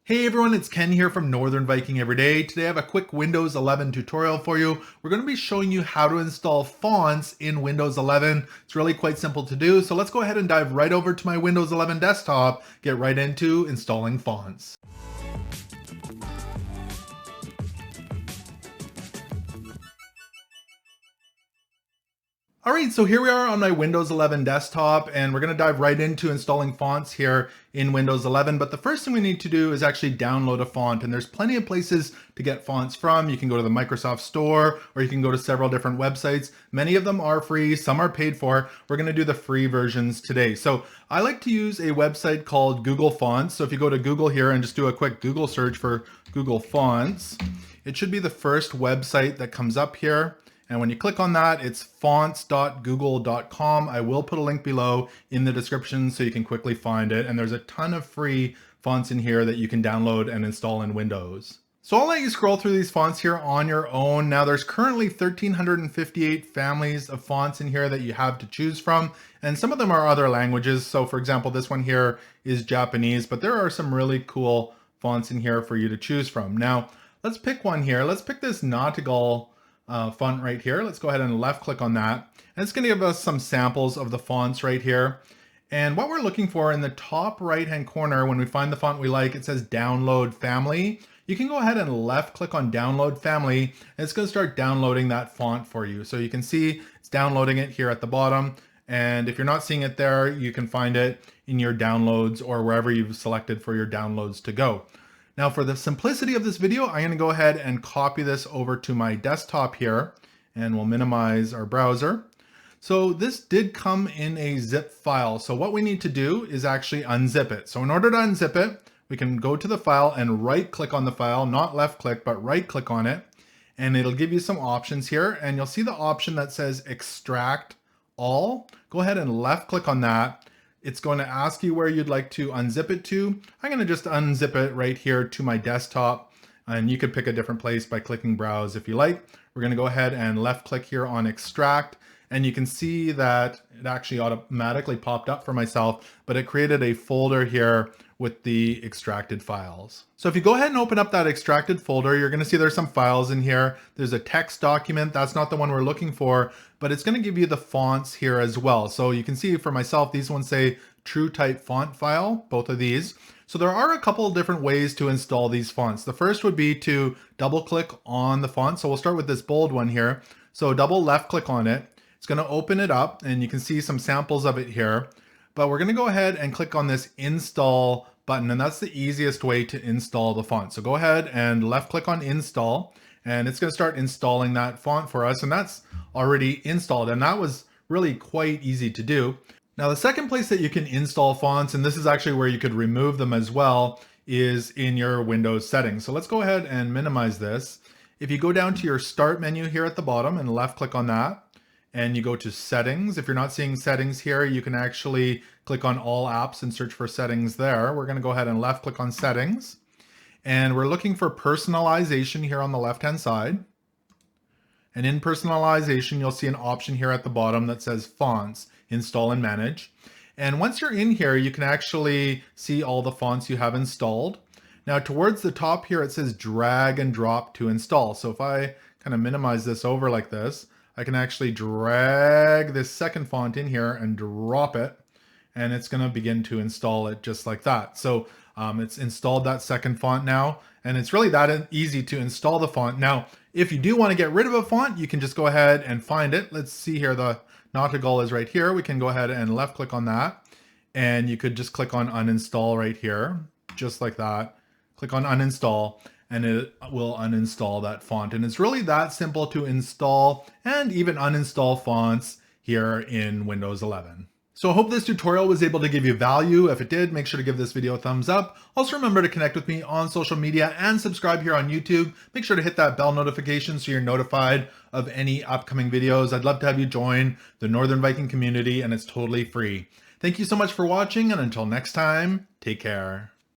Hey everyone, it's Ken here from Northern Viking Everyday. Today I have a quick Windows 11 tutorial for you. We're going to be showing you how to install fonts in Windows 11. It's really quite simple to do, so let's go ahead and dive right over to my Windows 11 desktop, get right into installing fonts. Alright, so here we are on my Windows 11 desktop, and we're going to dive right into installing fonts here in Windows 11. But the first thing we need to do is actually download a font, and there's plenty of places to get fonts from. You can go to the Microsoft Store, or you can go to several different websites. Many of them are free, some are paid for. We're going to do the free versions today. So I like to use a website called Google Fonts. So if you go to Google here and just do a quick Google search for Google Fonts, it should be the first website that comes up here. And when you click on that, it's fonts.google.com. I will put a link below in the description so you can quickly find it. And there's a ton of free fonts in here that you can download and install in Windows. So I'll let you scroll through these fonts here on your own. Now there's currently 1,358 families of fonts in here that you have to choose from. And some of them are other languages. So for example, this one here is Japanese, but there are some really cool fonts in here for you to choose from. Now let's pick one here. Let's pick this Nautigall font right here. Let's go ahead and left click on that. And it's going to give us some samples of the fonts right here. And what we're looking for in the top right hand corner, when we find the font we like, it says download family. You can go ahead and left click on download family, and it's going to start downloading that font for you. So you can see it's downloading it here at the bottom. And if you're not seeing it there, you can find it in your downloads or wherever you've selected for your downloads to go. Now for the simplicity of this video, I'm going to go ahead and copy this over to my desktop here, and we'll minimize our browser. So this did come in a zip file. So what we need to do is actually unzip it. So in order to unzip it, we can go to the file and right click on the file, not left click, but right click on it. And it'll give you some options here, and you'll see the option that says extract all. Go ahead and left click on that. It's going to ask you where you'd like to unzip it to. I'm going to just unzip it right here to my desktop, and you could pick a different place by clicking browse if you like. We're going to go ahead and left click here on extract, and you can see that it actually automatically popped up for myself, but it created a folder here with the extracted files. So if you go ahead and open up that extracted folder, you're going to see there's some files in here. There's a text document. That's not the one we're looking for, but it's going to give you the fonts here as well. So you can see for myself, these ones say TrueType font file, both of these. So there are a couple of different ways to install these fonts. The first would be to double click on the font. So we'll start with this bold one here. So double left click on it. It's going to open it up, and you can see some samples of it here. But we're going to go ahead and click on this install button, and that's the easiest way to install the font. So go ahead and left click on install, and it's going to start installing that font for us, and that's already installed, and that was really quite easy to do. Now the second place that you can install fonts, and this is actually where you could remove them as well, is in your Windows settings. So let's go ahead and minimize this. If you go down to your start menu here at the bottom and left click on that, and you go to settings. If you're not seeing settings here, you can actually click on all apps and search for settings there. We're going to go ahead and left click on settings. And we're looking for personalization here on the left hand side. And in personalization, you'll see an option here at the bottom that says fonts, install and manage. And once you're in here, you can actually see all the fonts you have installed. Now towards the top here, it says drag and drop to install. So if I kind of minimize this over like this, I can actually drag this second font in here and drop it, and it's going to begin to install it just like that. So it's installed that second font now, and it's really that easy to install the font. Now, if you do want to get rid of a font, you can just go ahead and find it. Let's see here, the Nautigall is right here. We can go ahead and left click on that, and you could just click on uninstall right here, just like that. Click on uninstall, and it will uninstall that font. And it's really that simple to install and even uninstall fonts here in Windows 11. So I hope this tutorial was able to give you value. If it did, make sure to give this video a thumbs up. Also remember to connect with me on social media and subscribe here on YouTube. Make sure to hit that bell notification so you're notified of any upcoming videos. I'd love to have you join the Northern Viking community, and it's totally free. Thank you so much for watching, and until next time, take care.